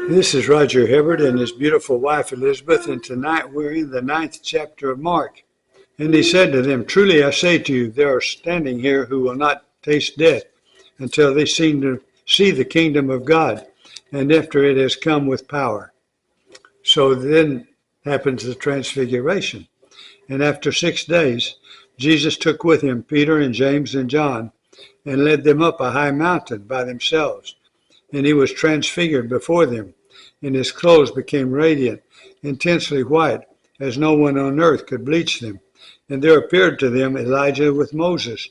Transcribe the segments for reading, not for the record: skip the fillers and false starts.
This is Roger Hibbert and his beautiful wife Elizabeth, and tonight we're in the 9th chapter of Mark. And he said to them, "Truly I say to you, there are standing here who will not taste death until they see the kingdom of God, and after it has come with power." So then happens the transfiguration. And after 6 days, Jesus took with him Peter and James and John and led them up a high mountain by themselves. And he was transfigured before them, and his clothes became radiant, intensely white, as no one on earth could bleach them. And there appeared to them Elijah with Moses,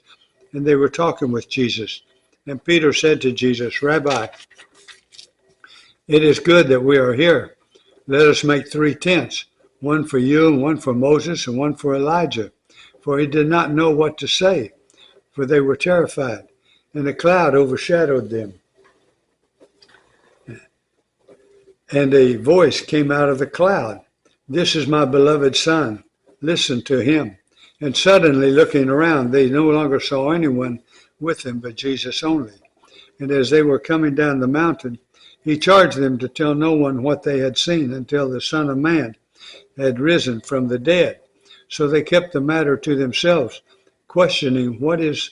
and they were talking with Jesus. And Peter said to Jesus, "Rabbi, it is good that we are here. Let us make 3 tents, one for you, and one for Moses, and one for Elijah." For he did not know what to say, for they were terrified, and a cloud overshadowed them. And a voice came out of the cloud, "This is my beloved Son. Listen to him." And suddenly, looking around, they no longer saw anyone with them but Jesus only. And as they were coming down the mountain, he charged them to tell no one what they had seen until the Son of Man had risen from the dead. So they kept the matter to themselves, questioning what is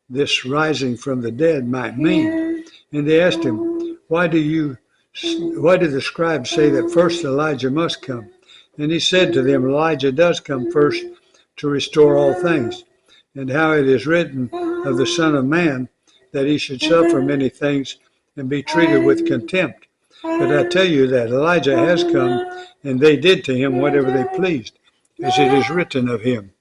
this rising from the dead might mean. And they asked him, Why do the scribes say that first Elijah must come? And he said to them, Elijah does come first to restore all things, and how it is written of the Son of Man that he should suffer many things and be treated with contempt. But I tell you that Elijah has come, and they did to him whatever they pleased, as it is written of him.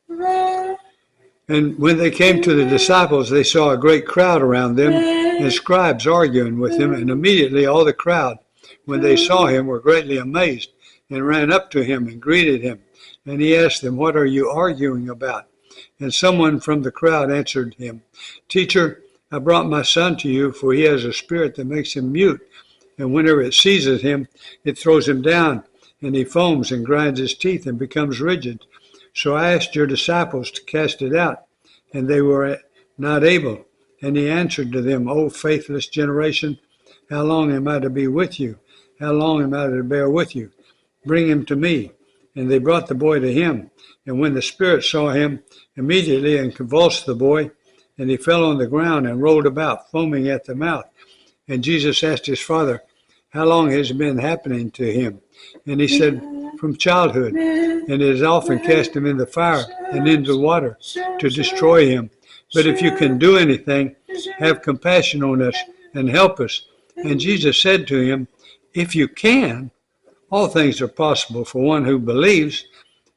And when they came to the disciples, they saw a great crowd around them, and scribes arguing with him. And immediately all the crowd, when they saw him, were greatly amazed, and ran up to him and greeted him. And he asked them, "What are you arguing about?" And someone from the crowd answered him, "Teacher, I brought my son to you, for he has a spirit that makes him mute. And whenever it seizes him, it throws him down, and he foams and grinds his teeth and becomes rigid. So I asked your disciples to cast it out, and they were not able." And he answered to them, "O faithless generation, how long am I to be with you? How long am I to bear with you? Bring him to me." And they brought the boy to him. And when the spirit saw him, immediately and convulsed the boy, and he fell on the ground and rolled about, foaming at the mouth. And Jesus asked his father, "How long has it been happening to him?" And he said, "From childhood, and it has often cast him in the fire and into the water to destroy him. But if you can do anything, have compassion on us and help us." And Jesus said to him, "If you can, all things are possible for one who believes."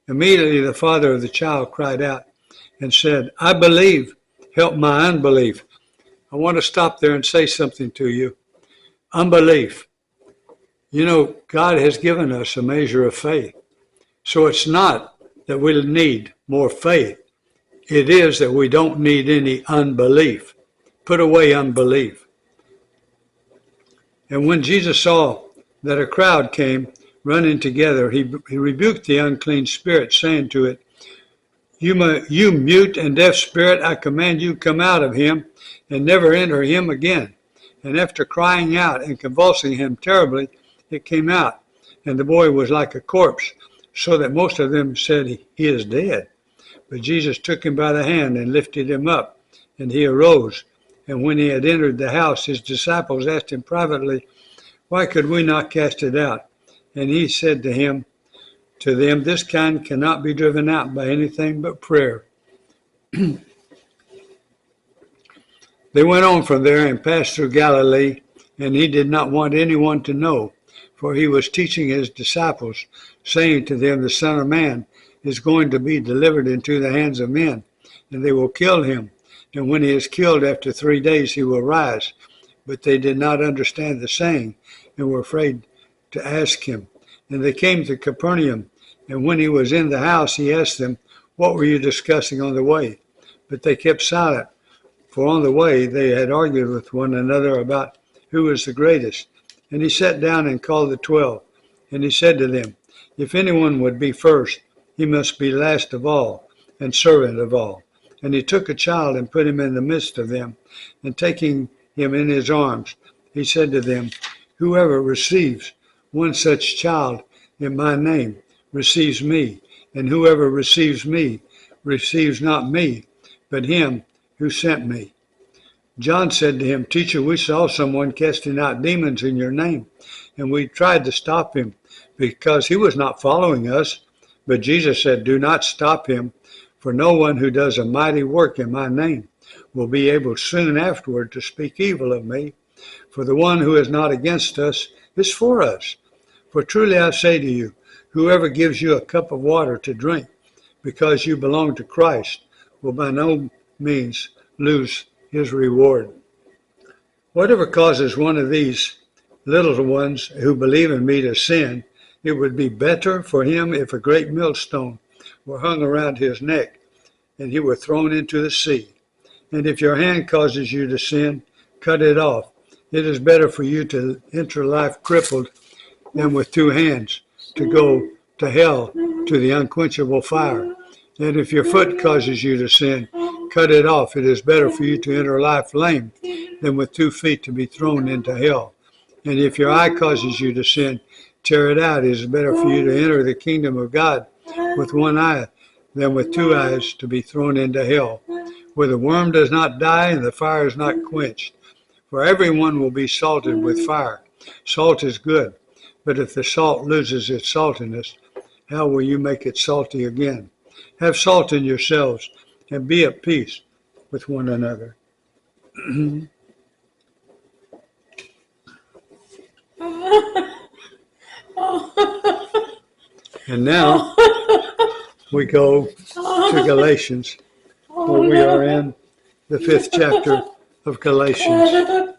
Immediately the father of the child cried out and said, "I believe, help my unbelief." I want to stop there and say something to you. Unbelief. You know, God has given us a measure of faith. So it's not that we need more faith. It is that we don't need any unbelief. Put away unbelief. And when Jesus saw that a crowd came running together, he rebuked the unclean spirit, saying to it, You mute and deaf spirit, I command you, come out of him and never enter him again." And after crying out and convulsing him terribly, it came out, and the boy was like a corpse, so that most of them said, "He is dead." But Jesus took him by the hand and lifted him up, and he arose. And when he had entered the house, his disciples asked him privately, "Why could we not cast it out?" And he said to them, "This kind cannot be driven out by anything but prayer." They went on from there and passed through Galilee, and he did not want anyone to know, for he was teaching his disciples, saying to them, "The Son of Man is going to be delivered into the hands of men, and they will kill him. And when he is killed, after 3 days he will rise." But they did not understand the saying, and were afraid to ask him. And they came to Capernaum, and when he was in the house, he asked them, "What were you discussing on the way?" But they kept silent, for on the way they had argued with one another about who was the greatest. And he sat down and called the 12, and he said to them, "If anyone would be first, he must be last of all, and servant of all." And he took a child and put him in the midst of them, and taking him in his arms, he said to them, Whoever receives one such child in my name receives me, and whoever receives me receives not me, but him who sent me. John said to him, Teacher, we saw someone casting out demons in your name, and we tried to stop him because he was not following us. But Jesus said, Do not stop him, for no one who does a mighty work in my name will be able soon afterward to speak evil of me. For the one who is not against us is for us. For truly I say to you, whoever gives you a cup of water to drink because you belong to Christ will by no means lose his reward. Whatever causes one of these little ones who believe in me to sin, it would be better for him if a great millstone were hung around his neck and he were thrown into the sea. And if your hand causes you to sin, cut it off. It is better for you to enter life crippled than with two hands to go to hell, to the unquenchable fire. And if your foot causes you to sin, cut it off. It is better for you to enter life lame than with 2 feet to be thrown into hell. And if your eye causes you to sin, tear it out. It is better for you to enter the kingdom of God with one eye than with 2 eyes to be thrown into hell, where the worm does not die and the fire is not quenched. For everyone will be salted with fire. Salt is good, but if the salt loses its saltiness, how will you make it salty again? Have salt in yourselves and be at peace with one another. And now we go to Galatians, where we are in the 5th chapter of Galatians.